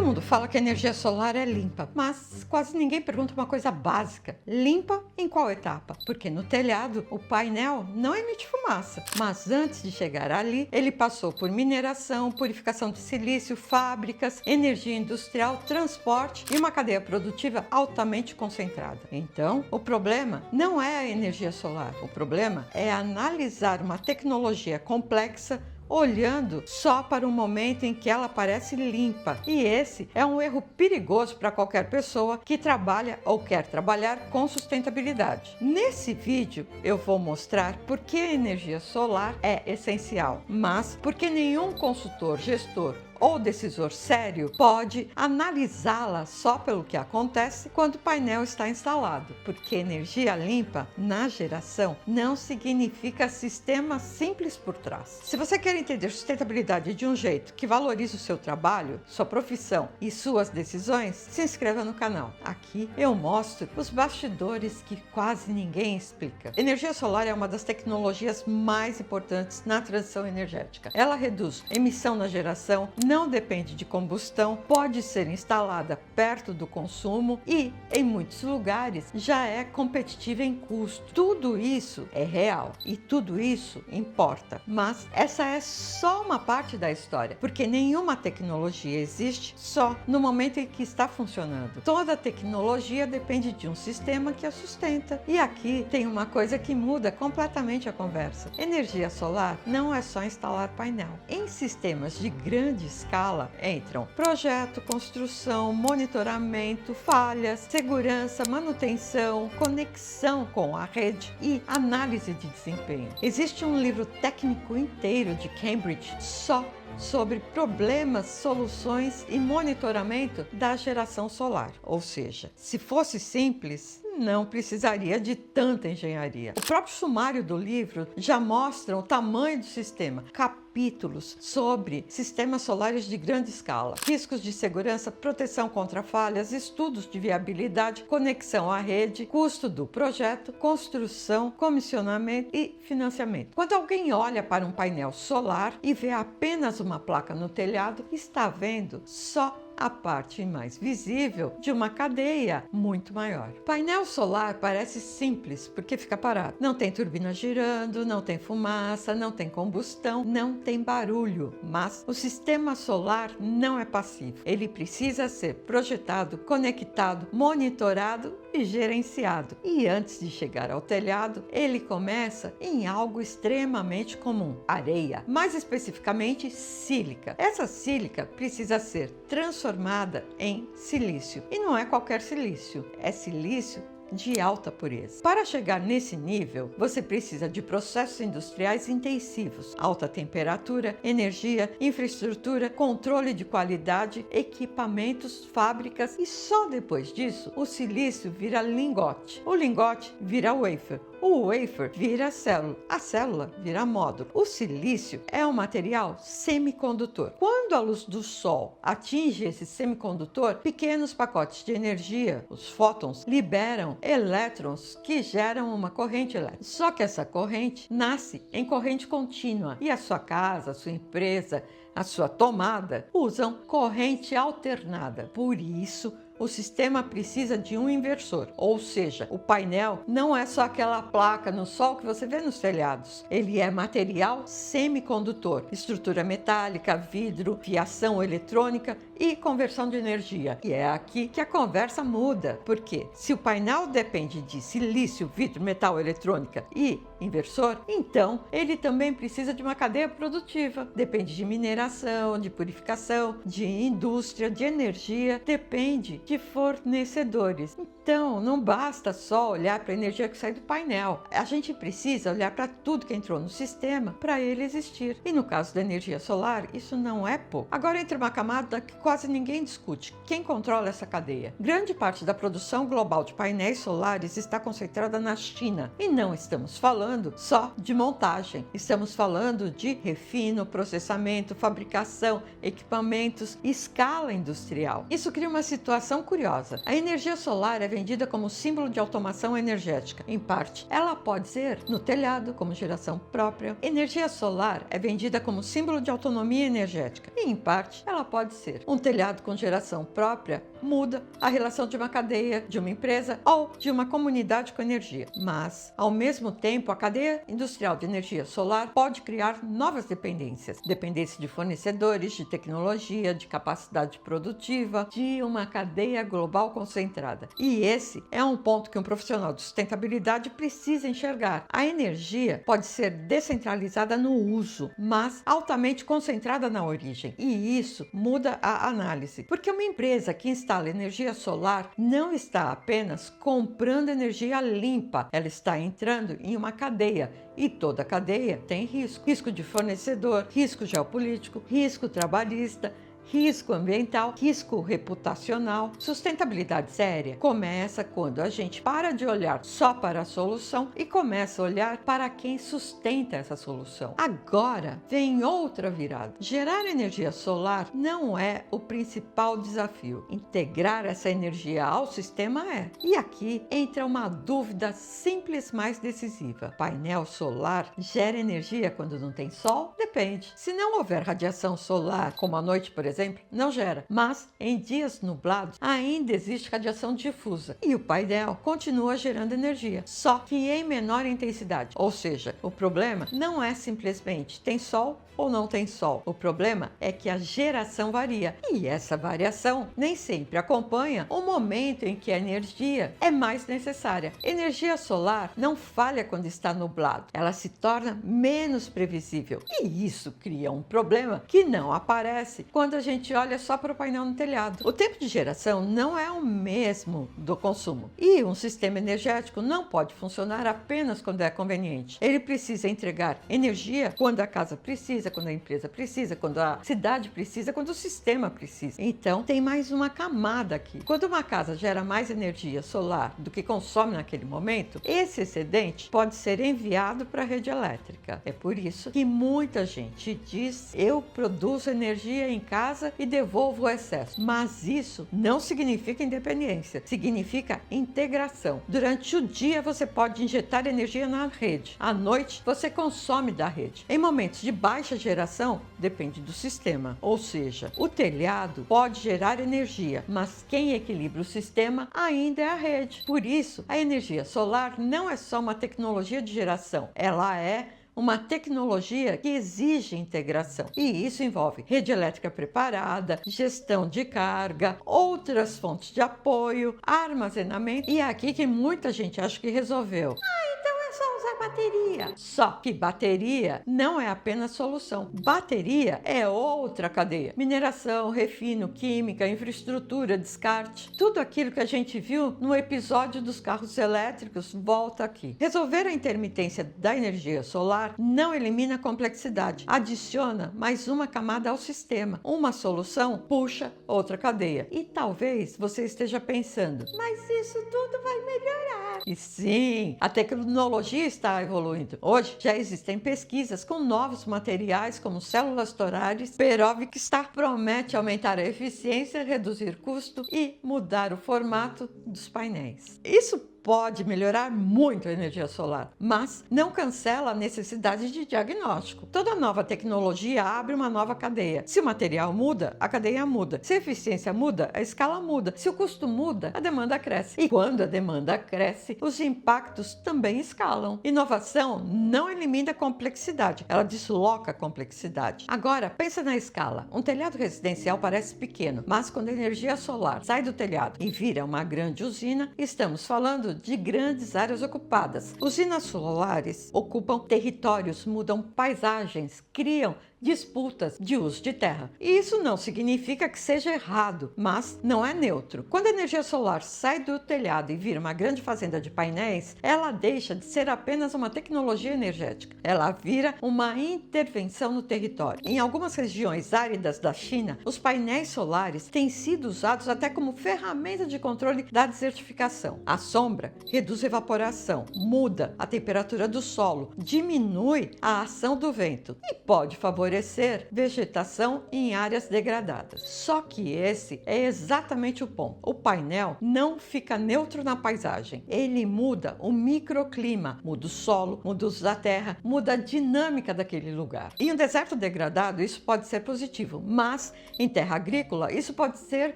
mundo fala que a energia solar é limpa, mas quase ninguém pergunta uma coisa básica. Limpa em qual etapa? Porque no telhado o painel não emite fumaça, mas antes de chegar ali, ele passou por mineração, purificação de silício, fábricas, energia industrial, transporte e uma cadeia produtiva altamente concentrada. Então, o problema não é a energia solar, o problema é analisar uma tecnologia complexa olhando só para o momento em que ela parece limpa. E esse é um erro perigoso para qualquer pessoa que trabalha ou quer trabalhar com sustentabilidade. Nesse vídeo eu vou mostrar por que a energia solar é essencial, mas por que nenhum consultor, gestor ou decisor sério pode analisá-la só pelo que acontece quando o painel está instalado, porque energia limpa na geração não significa sistema simples por trás. Se você quer entender sustentabilidade de um jeito que valorize o seu trabalho, sua profissão e suas decisões, se inscreva no canal. Aqui eu mostro os bastidores que quase ninguém explica. Energia solar é uma das tecnologias mais importantes na transição energética. Ela reduz emissão na geração, não depende de combustão, pode ser instalada perto do consumo e, em muitos lugares, já é competitiva em custo. Tudo isso é real e tudo isso importa, mas essa é só uma parte da história, porque nenhuma tecnologia existe só no momento em que está funcionando. Toda tecnologia depende de um sistema que a sustenta. E aqui tem uma coisa que muda completamente a conversa. Energia solar não é só instalar painel. Em sistemas de grande escala entram projeto, construção, monitoramento, falhas, segurança, manutenção, conexão com a rede e análise de desempenho. Existe um livro técnico inteiro de Cambridge só sobre problemas, soluções e monitoramento da geração solar. Ou seja, se fosse simples, não precisaria de tanta engenharia. O próprio sumário do livro já mostra o tamanho do sistema, capítulos sobre sistemas solares de grande escala, riscos de segurança, proteção contra falhas, estudos de viabilidade, conexão à rede, custo do projeto, construção, comissionamento e financiamento. Quando alguém olha para um painel solar e vê apenas uma placa no telhado, está vendo só a parte mais visível de uma cadeia muito maior. Painel solar parece simples porque fica parado. Não tem turbina girando, não tem fumaça, não tem combustão, não tem barulho. Mas o sistema solar não é passivo. Ele precisa ser projetado, conectado, monitorado e gerenciado. E antes de chegar ao telhado, ele começa em algo extremamente comum: areia, mais especificamente sílica. Essa sílica precisa ser transformada em silício. E não é qualquer silício, é silício de alta pureza. Para chegar nesse nível, você precisa de processos industriais intensivos, alta temperatura, energia, infraestrutura, controle de qualidade, equipamentos, fábricas e só depois disso o silício vira lingote. O lingote vira wafer. O wafer vira célula, a célula vira módulo. O silício é um material semicondutor. Quando a luz do sol atinge esse semicondutor, pequenos pacotes de energia, os fótons, liberam elétrons que geram uma corrente elétrica. Só que essa corrente nasce em corrente contínua e a sua casa, a sua empresa, a sua tomada usam corrente alternada. Por isso, o sistema precisa de um inversor, ou seja, o painel não é só aquela placa no sol que você vê nos telhados. Ele é material semicondutor, estrutura metálica, vidro, fiação eletrônica e conversão de energia. E é aqui que a conversa muda, porque se o painel depende de silício, vidro, metal, eletrônica e inversor, então ele também precisa de uma cadeia produtiva. Depende de mineração, de purificação, de indústria, de energia, depende de fornecedores. Então, não basta só olhar para a energia que sai do painel. A gente precisa olhar para tudo que entrou no sistema para ele existir. E no caso da energia solar, isso não é pouco. Agora entra uma camada que quase ninguém discute. Quem controla essa cadeia? Grande parte da produção global de painéis solares está concentrada na China. E não estamos falando só de montagem. Estamos falando de refino, processamento, fabricação, equipamentos, escala industrial. Isso cria uma situação curiosa. A energia solar é vendida como símbolo de automação energética. Em parte, ela pode ser no telhado, como geração própria. Energia solar é vendida como símbolo de autonomia energética. E, em parte, ela pode ser um telhado com geração própria muda a relação de uma cadeia, de uma empresa ou de uma comunidade com energia. Mas, ao mesmo tempo, a cadeia industrial de energia solar pode criar novas dependências. Dependência de fornecedores, de tecnologia, de capacidade produtiva, de uma cadeia global concentrada. E esse é um ponto que um profissional de sustentabilidade precisa enxergar. A energia pode ser descentralizada no uso, mas altamente concentrada na origem. E isso muda a análise, porque uma empresa que instala energia solar não está apenas comprando energia limpa, ela está entrando em uma cadeia. E toda cadeia tem risco. Risco de fornecedor, risco geopolítico, risco trabalhista, risco ambiental, risco reputacional. Sustentabilidade séria começa quando a gente para de olhar só para a solução e começa a olhar para quem sustenta essa solução. Agora vem outra virada. Gerar energia solar não é o principal desafio. Integrar essa energia ao sistema é. E aqui entra uma dúvida simples, mais decisiva. Painel solar gera energia quando não tem sol? Depende. Se não houver radiação solar, como à noite, por exemplo, não gera, mas em dias nublados ainda existe radiação difusa e o painel continua gerando energia, só que em menor intensidade. Ou seja, o problema não é simplesmente tem sol ou não tem sol. O problema é que a geração varia e essa variação nem sempre acompanha o momento em que a energia é mais necessária. Energia solar não falha quando está nublado, ela se torna menos previsível e isso cria um problema que não aparece quando a gente olha só para o painel no telhado. O tempo de geração não é o mesmo do consumo e um sistema energético não pode funcionar apenas quando é conveniente. Ele precisa entregar energia quando a casa precisa, quando a empresa precisa, quando a cidade precisa, quando o sistema precisa. Então, tem mais uma camada aqui. Quando uma casa gera mais energia solar do que consome naquele momento, esse excedente pode ser enviado para a rede elétrica. É por isso que muita gente diz: eu produzo energia em casa e devolvo o excesso. Mas isso não significa independência, significa integração. Durante o dia você pode injetar energia na rede, à noite você consome da rede. Em momentos de baixa geração, depende do sistema, ou seja, o telhado pode gerar energia, mas quem equilibra o sistema ainda é a rede. Por isso, a energia solar não é só uma tecnologia de geração, ela é uma tecnologia que exige integração. E isso envolve rede elétrica preparada, gestão de carga, outras fontes de apoio, armazenamento. E é aqui que muita gente acha que resolveu. É só usar bateria. Só que bateria não é apenas solução. Bateria é outra cadeia. Mineração, refino, química, infraestrutura, descarte. Tudo aquilo que a gente viu no episódio dos carros elétricos volta aqui. Resolver a intermitência da energia solar não elimina a complexidade. Adiciona mais uma camada ao sistema. Uma solução puxa outra cadeia. E talvez você esteja pensando, mas isso tudo vai melhorar. E sim, a tecnologia está evoluindo. Hoje já existem pesquisas com novos materiais como células torárias, perovskita, promete aumentar a eficiência, reduzir custo e mudar o formato dos painéis. Isso pode melhorar muito a energia solar, mas não cancela a necessidade de diagnóstico. Toda nova tecnologia abre uma nova cadeia. Se o material muda, a cadeia muda. Se a eficiência muda, a escala muda. Se o custo muda, a demanda cresce. E quando a demanda cresce, os impactos também escalam. Inovação não elimina a complexidade, ela desloca a complexidade. Agora, pensa na escala. Um telhado residencial parece pequeno, mas quando a energia solar sai do telhado e vira uma grande usina, estamos falando de grandes áreas ocupadas. Usinas solares ocupam territórios, mudam paisagens, criam disputas de uso de terra. E isso não significa que seja errado, mas não é neutro. Quando a energia solar sai do telhado e vira uma grande fazenda de painéis, ela deixa de ser apenas uma tecnologia energética. Ela vira uma intervenção no território. Em algumas regiões áridas da China, os painéis solares têm sido usados até como ferramenta de controle da desertificação. A sombra reduz a evaporação, muda a temperatura do solo, diminui a ação do vento e pode favorecer favorecer vegetação em áreas degradadas. Só que esse é exatamente o ponto. O painel não fica neutro na paisagem. Ele muda o microclima, muda o solo, muda o uso da terra, muda a dinâmica daquele lugar. Em um deserto degradado, isso pode ser positivo, mas em terra agrícola, isso pode ser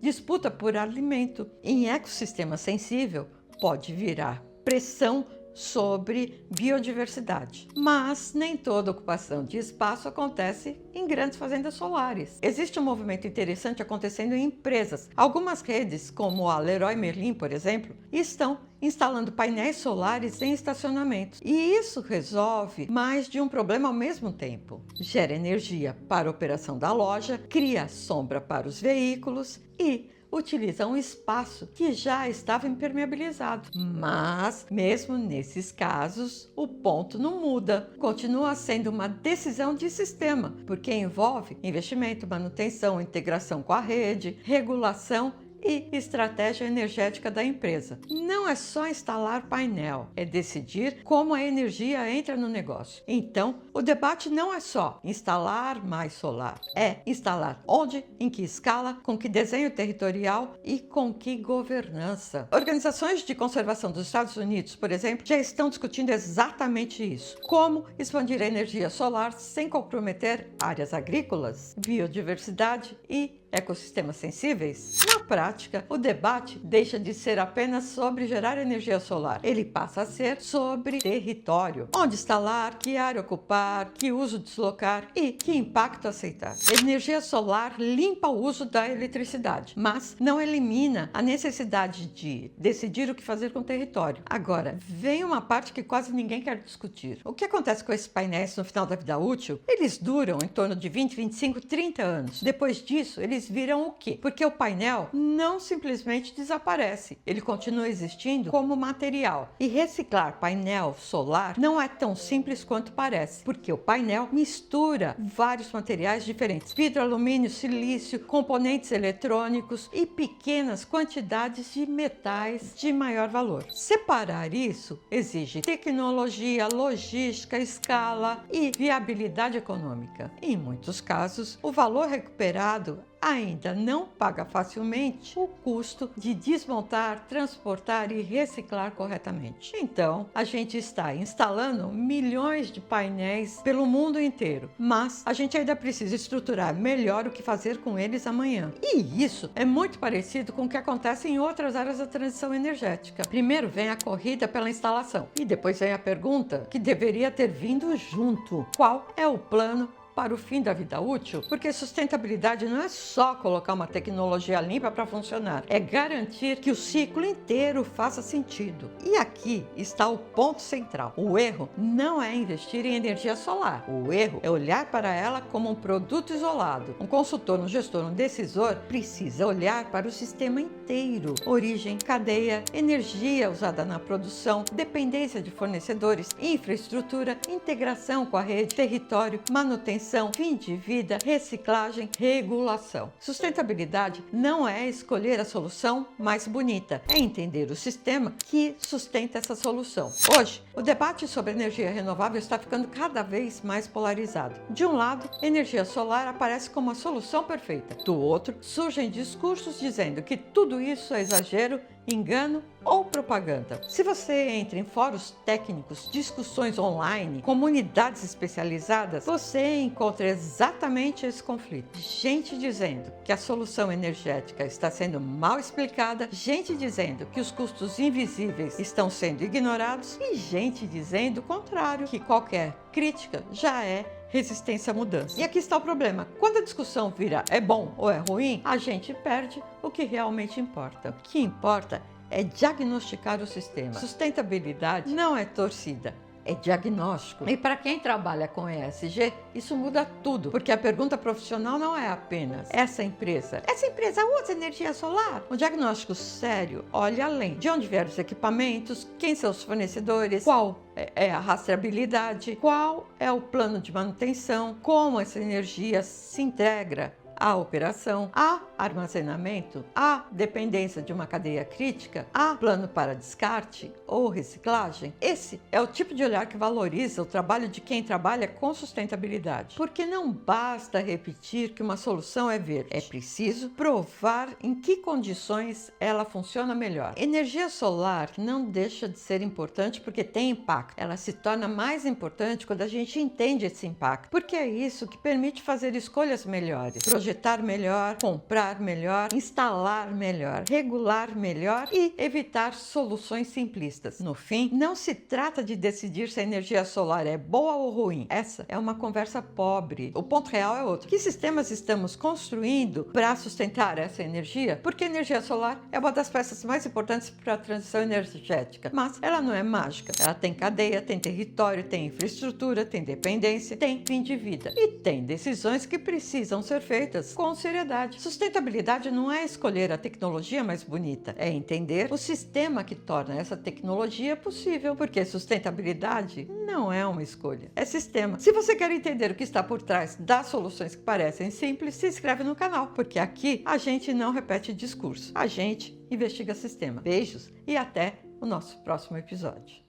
disputa por alimento. Em ecossistema sensível, pode virar pressão sobre biodiversidade. Mas nem toda ocupação de espaço acontece em grandes fazendas solares. Existe um movimento interessante acontecendo em empresas. Algumas redes, como a Leroy Merlin, por exemplo, estão instalando painéis solares em estacionamentos. E isso resolve mais de um problema ao mesmo tempo. Gera energia para a operação da loja, cria sombra para os veículos e utiliza um espaço que já estava impermeabilizado. Mas, mesmo nesses casos, o ponto não muda. Continua sendo uma decisão de sistema, porque envolve investimento, manutenção, integração com a rede, regulação e estratégia energética da empresa. Não é só instalar painel, é decidir como a energia entra no negócio. Então, o debate não é só instalar mais solar, é instalar onde, em que escala, com que desenho territorial e com que governança. Organizações de conservação dos Estados Unidos, por exemplo, já estão discutindo exatamente isso. Como expandir a energia solar sem comprometer áreas agrícolas, biodiversidade e ecossistemas sensíveis? Na prática, o debate deixa de ser apenas sobre gerar energia solar. Ele passa a ser sobre território. Onde instalar, que área ocupar, que uso deslocar e que impacto aceitar. Energia solar limpa o uso da eletricidade, mas não elimina a necessidade de decidir o que fazer com o território. Agora, vem uma parte que quase ninguém quer discutir. O que acontece com esses painéis no final da vida útil? Eles duram em torno de 20, 25, 30 anos. Depois disso, eles viram o quê? Porque o painel não simplesmente desaparece, ele continua existindo como material. E reciclar painel solar não é tão simples quanto parece, porque o painel mistura vários materiais diferentes: vidro, alumínio, silício, componentes eletrônicos e pequenas quantidades de metais de maior valor. Separar isso exige tecnologia, logística, escala e viabilidade econômica. Em muitos casos, o valor recuperado ainda não paga facilmente o custo de desmontar, transportar e reciclar corretamente. Então, a gente está instalando milhões de painéis pelo mundo inteiro, mas a gente ainda precisa estruturar melhor o que fazer com eles amanhã. E isso é muito parecido com o que acontece em outras áreas da transição energética. Primeiro vem a corrida pela instalação e depois vem a pergunta que deveria ter vindo junto: qual é o plano para o fim da vida útil? Porque sustentabilidade não é só colocar uma tecnologia limpa para funcionar, é garantir que o ciclo inteiro faça sentido. E aqui está o ponto central. O erro não é investir em energia solar. O erro é olhar para ela como um produto isolado. Um consultor, um gestor, um decisor precisa olhar para o sistema inteiro: origem, cadeia, energia usada na produção, dependência de fornecedores, infraestrutura, integração com a rede, território, manutenção, fim de vida, reciclagem, regulação. Sustentabilidade não é escolher a solução mais bonita, é entender o sistema que sustenta essa solução. Hoje, o debate sobre energia renovável está ficando cada vez mais polarizado. De um lado, energia solar aparece como a solução perfeita. Do outro, surgem discursos dizendo que tudo isso é exagero, engano ou propaganda. Se você entra em fóruns técnicos, discussões online, comunidades especializadas, você encontra exatamente esse conflito. Gente dizendo que a solução energética está sendo mal explicada, gente dizendo que os custos invisíveis estão sendo ignorados e gente dizendo o contrário, que qualquer crítica já é resistência à mudança. E aqui está o problema: quando a discussão vira é bom ou é ruim, a gente perde o que realmente importa. O que importa é diagnosticar o sistema. Sustentabilidade não é torcida, é diagnóstico. E para quem trabalha com ESG, isso muda tudo, porque a pergunta profissional não é apenas: essa empresa usa energia solar? Um diagnóstico sério olha além: de onde vieram os equipamentos, quem são os fornecedores, qual é a rastreabilidade, qual é o plano de manutenção, como essa energia se integra à operação, a armazenamento, há dependência de uma cadeia crítica, há plano para descarte ou reciclagem? Esse é o tipo de olhar que valoriza o trabalho de quem trabalha com sustentabilidade. Porque não basta repetir que uma solução é verde, é preciso provar em que condições ela funciona melhor. Energia solar não deixa de ser importante porque tem impacto. Ela se torna mais importante quando a gente entende esse impacto, porque é isso que permite fazer escolhas melhores, projetar melhor, comprar melhor, instalar melhor, regular melhor e evitar soluções simplistas. No fim, não se trata de decidir se a energia solar é boa ou ruim. Essa é uma conversa pobre. O ponto real é outro. Que sistemas estamos construindo para sustentar essa energia? Porque a energia solar é uma das peças mais importantes para a transição energética, mas ela não é mágica. Ela tem cadeia, tem território, tem infraestrutura, tem dependência, tem fim de vida e tem decisões que precisam ser feitas com seriedade. Sustentabilidade não é escolher a tecnologia mais bonita, é entender o sistema que torna essa tecnologia possível, porque sustentabilidade não é uma escolha, é sistema. Se você quer entender o que está por trás das soluções que parecem simples, se inscreve no canal, porque aqui a gente não repete discurso, a gente investiga sistema. Beijos e até o nosso próximo episódio.